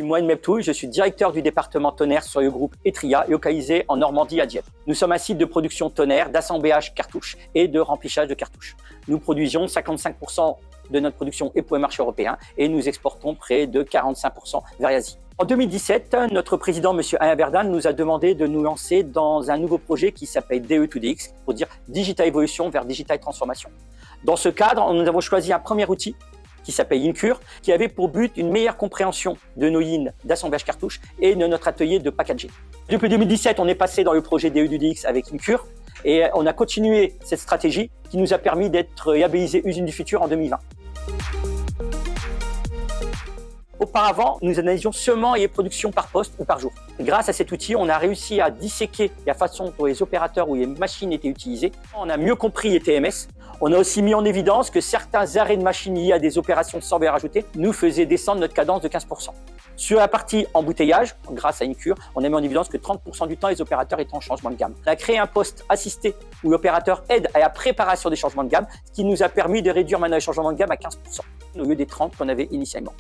suis Mohamed Mebtoul, je suis directeur du département tonnerre sur le groupe Etria, localisé en Normandie à Dieppe. Nous sommes un site de production tonnerre, d'assemblage cartouches et de remplissage de cartouches. Nous produisons 55% de notre production est pour le marché européen et nous exportons près de 45% vers l'Asie. En 2017, notre président, M. Alain Verdun, nous a demandé de nous lancer dans un nouveau projet qui s'appelle DE2DX, pour dire Digital Evolution vers Digital Transformation. Dans ce cadre, nous avons choisi un premier outil qui s'appelle Incure, qui avait pour but une meilleure compréhension de nos lignes d'assemblage cartouches et de notre atelier de packaging. Depuis 2017, on est passé dans le projet DE2DX avec Incure et on a continué cette stratégie qui nous a permis d'être labellisé Usine du Futur en 2020. Auparavant, nous analysions seulement les productions par poste ou par jour. Grâce à cet outil, on a réussi à disséquer la façon dont les opérateurs ou les machines étaient utilisées. On a mieux compris les TMS. On a aussi mis en évidence que certains arrêts de machines liés à des opérations sans valeur ajoutée nous faisaient descendre notre cadence de 15%. Sur la partie embouteillage, grâce à Incure, on a mis en évidence que 30% du temps, les opérateurs étaient en changement de gamme. On a créé un poste assisté où l'opérateur aide à la préparation des changements de gamme, ce qui nous a permis de réduire maintenant les changements de gamme à 15% au lieu des 30% qu'on avait initialement.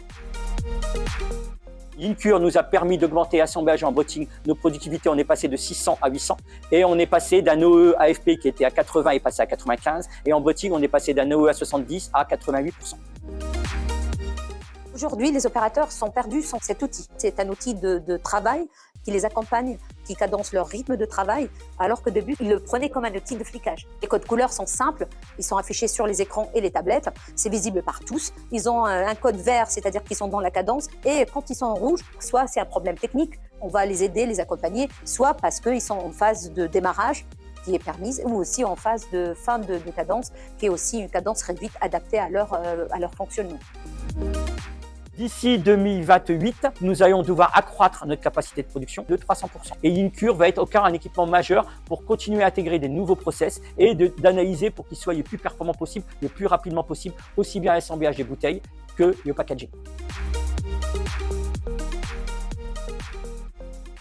Incure nous a permis d'augmenter l'assemblage en botting. Nos productivités, on est passé de 600 à 800 et on est passé d'un OE AFP qui était à 80 et passé à 95 et en botting, on est passé d'un OE à 70 à 88%. Aujourd'hui, les opérateurs sont perdus sans cet outil. C'est un outil de travail qui les accompagne, qui cadence leur rythme de travail, alors qu'au début, ils le prenaient comme un outil de flicage. Les codes couleurs sont simples, ils sont affichés sur les écrans et les tablettes, c'est visible par tous. Ils ont un code vert, c'est-à-dire qu'ils sont dans la cadence, et quand ils sont en rouge, soit c'est un problème technique, on va les aider, les accompagner, soit parce qu'ils sont en phase de démarrage, qui est permise, ou aussi en phase de fin de cadence, qui est aussi une cadence réduite adaptée à leur fonctionnement. D'ici 2028, nous allons devoir accroître notre capacité de production de 300%. Et Incure va être au cœur un équipement majeur pour continuer à intégrer des nouveaux process et d'analyser pour qu'ils soient le plus performants possible, le plus rapidement possible, aussi bien l'assemblage des bouteilles que le packaging.